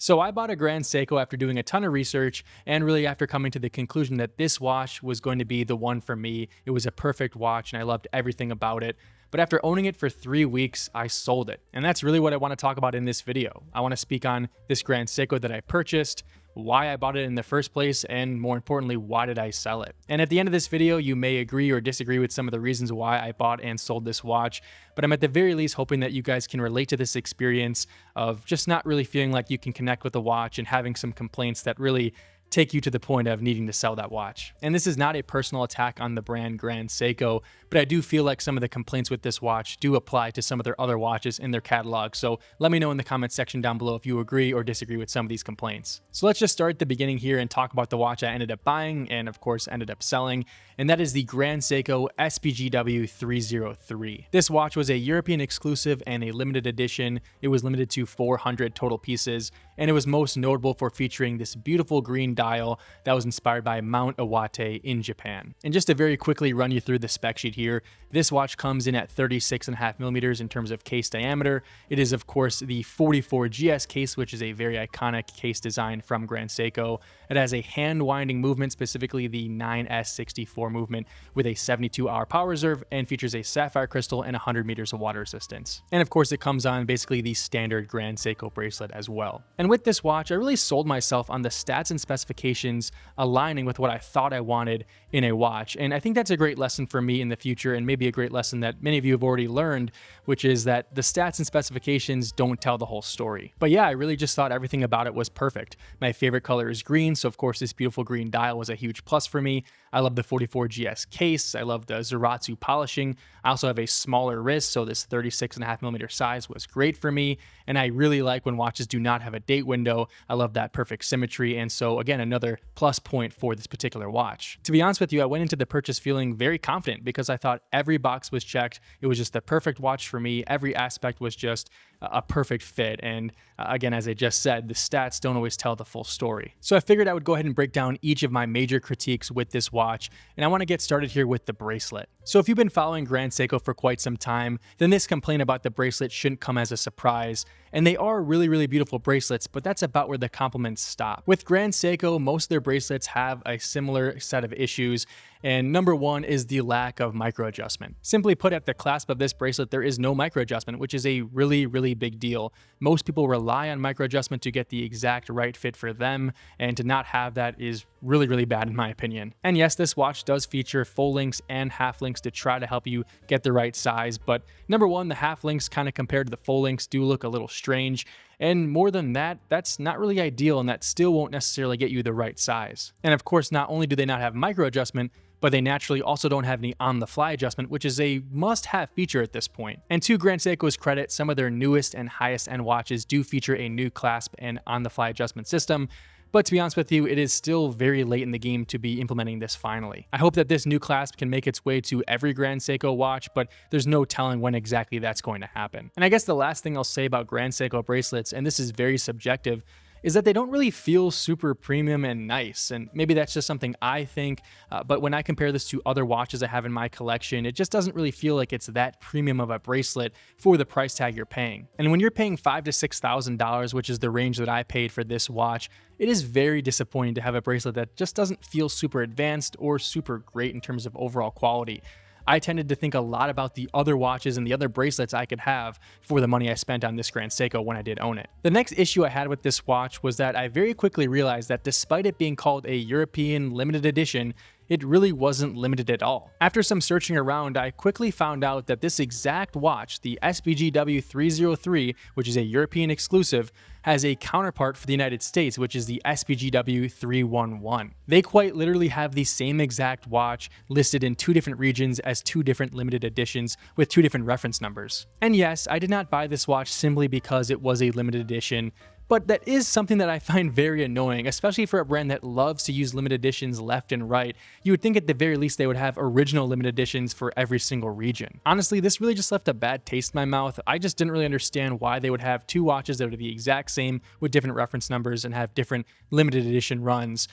So I bought a Grand Seiko after doing a ton of research and really after coming to the conclusion that this watch was going to be the one for me. It was a perfect watch and I loved everything about it. But after owning it for 3 weeks, I sold it. And that's really what I want to talk about in this video. I want to speak on this Grand Seiko that I purchased, why I bought it in the first place, and more importantly, why did I sell it? And at the end of this video, you may agree or disagree with some of the reasons why I bought and sold this watch, but I'm at the very least hoping that you guys can relate to this experience of just not really feeling like you can connect with the watch and having some complaints that really take you to the point of needing to sell that watch. And this is not a personal attack on the brand Grand Seiko, but I do feel like some of the complaints with this watch do apply to some of their other watches in their catalog. So let me know in the comments section down below if you agree or disagree with some of these complaints. So let's just start at the beginning here and talk about the watch I ended up buying and of course ended up selling, and that is the Grand Seiko SPGW 303. This watch was a European exclusive and a limited edition. It was limited to 400 total pieces, and it was most notable for featuring this beautiful green dial that was inspired by Mount Iwate in Japan. And just to very quickly run you through the spec sheet here, this watch comes in at 36.5 millimeters in terms of case diameter. It is of course the 44 GS case, which is a very iconic case design from Grand Seiko. It has a hand winding movement, specifically the 9S64 movement, with a 72-hour power reserve, and features a sapphire crystal and 100 meters of water resistance. And of course it comes on basically the standard Grand Seiko bracelet as well. And with this watch, I really sold myself on the stats and specifications aligning with what I thought I wanted in a watch. And I think that's a great lesson for me in the future, and maybe a great lesson that many of you have already learned, which is that the stats and specifications don't tell the whole story. But yeah, I really just thought everything about it was perfect. My favorite color is green, so of course this beautiful green dial was a huge plus for me. I love the 44 GS case. I love the Zaratsu polishing. I also have a smaller wrist, so this 36.5 millimeter size was great for me. And I really like when watches do not have a date window. I love that perfect symmetry. And so again, another plus point for this particular watch. To be honest with you, I went into the purchase feeling very confident because I thought every box was checked. It was just the perfect watch for me. Every aspect was just a perfect fit. And again, as I just said, the stats don't always tell the full story. So I figured I would go ahead and break down each of my major critiques with this watch. And I want to get started here with the bracelet. So if you've been following Grand Seiko for quite some time, then this complaint about the bracelet shouldn't come as a surprise. And they are really, really beautiful bracelets, but that's about where the compliments stop. With Grand Seiko, most of their bracelets have a similar set of issues. And number one is the lack of micro adjustment. Simply put, at the clasp of this bracelet, there is no micro adjustment, which is a really, really big deal. Most people rely on micro adjustment to get the exact right fit for them, and to not have that is really, really bad in my opinion. And yes, this watch does feature full links and half links to try to help you get the right size, but number one, the half links kind of compared to the full links do look a little strange. And more than that, that's not really ideal, and that still won't necessarily get you the right size. And of course, not only do they not have micro adjustment, but they naturally also don't have any on-the-fly adjustment, which is a must-have feature at this point. And to Grand Seiko's credit, some of their newest and highest-end watches do feature a new clasp and on-the-fly adjustment system, but to be honest with you, it is still very late in the game to be implementing this finally. I hope that this new clasp can make its way to every Grand Seiko watch, but there's no telling when exactly that's going to happen. And I guess the last thing I'll say about Grand Seiko bracelets, and this is very subjective, is that they don't really feel super premium and nice. And maybe that's just something I think, but when I compare this to other watches I have in my collection, it just doesn't really feel like it's that premium of a bracelet for the price tag you're paying. And when you're paying $5,000 to $6,000, which is the range that I paid for this watch, it is very disappointing to have a bracelet that just doesn't feel super advanced or super great in terms of overall quality. I tended to think a lot about the other watches and the other bracelets I could have for the money I spent on this Grand Seiko when I did own it. The next issue I had with this watch was that I very quickly realized that despite it being called a European limited edition, it really wasn't limited at all. After some searching around, I quickly found out that this exact watch, the SPGW 303, which is a European exclusive, has a counterpart for the United States, which is the SPGW 311. They quite literally have the same exact watch listed in 2 different regions as 2 different limited editions with 2 different reference numbers. And yes, I did not buy this watch simply because it was a limited edition, but that is something that I find very annoying, especially for a brand that loves to use limited editions left and right. You would think at the very least they would have original limited editions for every single region. Honestly, this really just left a bad taste in my mouth. I just didn't really understand why they would have 2 watches that would be the exact same with different reference numbers and have different limited edition runs.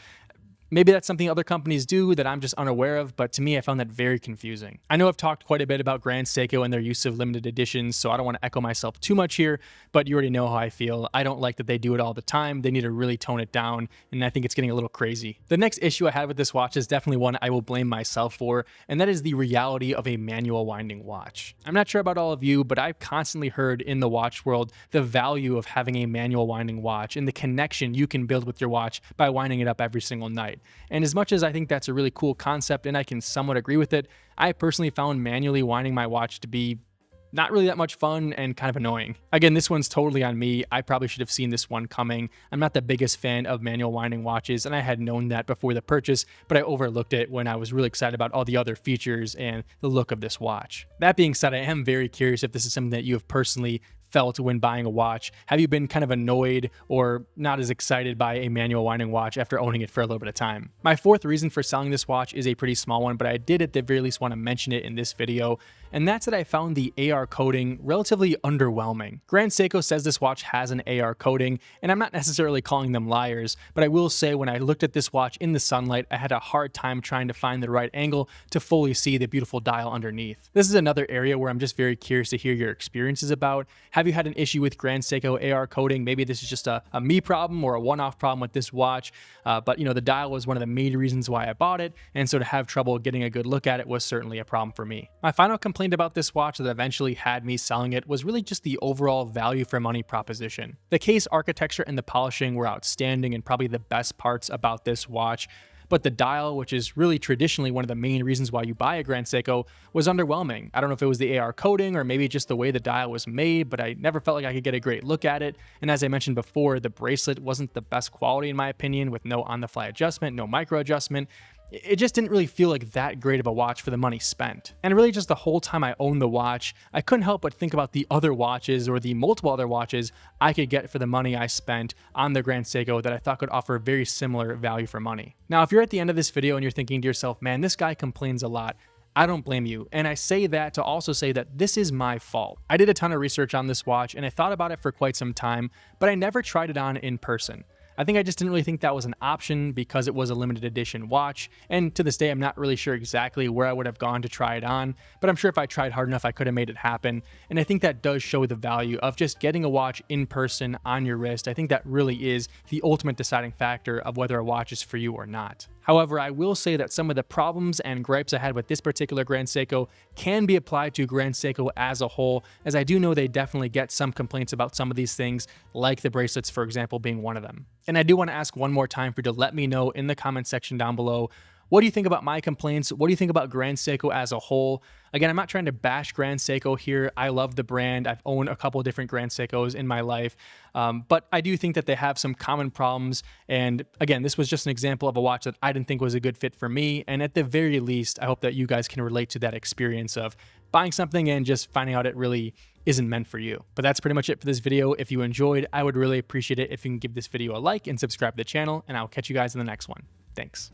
Maybe that's something other companies do that I'm just unaware of, but to me, I found that very confusing. I know I've talked quite a bit about Grand Seiko and their use of limited editions, so I don't want to echo myself too much here, but you already know how I feel. I don't like that they do it all the time. They need to really tone it down, and I think it's getting a little crazy. The next issue I have with this watch is definitely one I will blame myself for, and that is the reality of a manual winding watch. I'm not sure about all of you, but I've constantly heard in the watch world the value of having a manual winding watch and the connection you can build with your watch by winding it up every single night. And as much as I think that's a really cool concept and I can somewhat agree with it, I personally found manually winding my watch to be not really that much fun and kind of annoying. Again, this one's totally on me. I probably should have seen this one coming. I'm not the biggest fan of manual winding watches, and I had known that before the purchase, but I overlooked it when I was really excited about all the other features and the look of this watch. That being said, I am very curious if this is something that you have personally felt when buying a watch. Have you been kind of annoyed or not as excited by a manual winding watch after owning it for a little bit of time? My fourth reason for selling this watch is a pretty small one, but I did at the very least want to mention it in this video, and that's that I found the AR coating relatively underwhelming. Grand Seiko says this watch has an AR coating, and I'm not necessarily calling them liars, but I will say when I looked at this watch in the sunlight, I had a hard time trying to find the right angle to fully see the beautiful dial underneath. This is another area where I'm just very curious to hear your experiences about. Have you had an issue with Grand Seiko AR coating? Maybe this is just a me problem or a one-off problem with this watch, but you know, the dial was one of the main reasons why I bought it, and so to have trouble getting a good look at it was certainly a problem for me. My final complaint about this watch that eventually had me selling it was really just the overall value for money proposition. The case architecture and the polishing were outstanding and probably the best parts about this watch, but the dial, which is really traditionally one of the main reasons why you buy a Grand Seiko, was underwhelming. I don't know if it was the AR coating or maybe just the way the dial was made, but I never felt like I could get a great look at it. And as I mentioned before, the bracelet wasn't the best quality in my opinion, with no on-the-fly adjustment, no micro adjustment. It just didn't really feel like that great of a watch for the money spent. And really just the whole time I owned the watch, I couldn't help but think about the other watches or the multiple other watches I could get for the money I spent on the Grand Seiko that I thought could offer very similar value for money. Now, if you're at the end of this video and you're thinking to yourself, man, this guy complains a lot, I don't blame you. And I say that to also say that this is my fault. I did a ton of research on this watch and I thought about it for quite some time, but I never tried it on in person. I think I just didn't really think that was an option because it was a limited edition watch, and to this day I'm not really sure exactly where I would have gone to try it on, but I'm sure if I tried hard enough I could have made it happen, and I think that does show the value of just getting a watch in person on your wrist. I think that really is the ultimate deciding factor of whether a watch is for you or not. However, I will say that some of the problems and gripes I had with this particular Grand Seiko can be applied to Grand Seiko as a whole, as I do know they definitely get some complaints about some of these things, like the bracelets, for example, being one of them. And I do want to ask one more time for you to let me know in the comment section down below, what do you think about my complaints? What do you think about Grand Seiko as a whole? Again, I'm not trying to bash Grand Seiko here. I love the brand. I've owned a couple of different Grand Seikos in my life, but I do think that they have some common problems. And again, this was just an example of a watch that I didn't think was a good fit for me. And at the very least, I hope that you guys can relate to that experience of buying something and just finding out it really isn't meant for you. But that's pretty much it for this video. If you enjoyed, I would really appreciate it if you can give this video a like and subscribe to the channel, and I'll catch you guys in the next one. Thanks.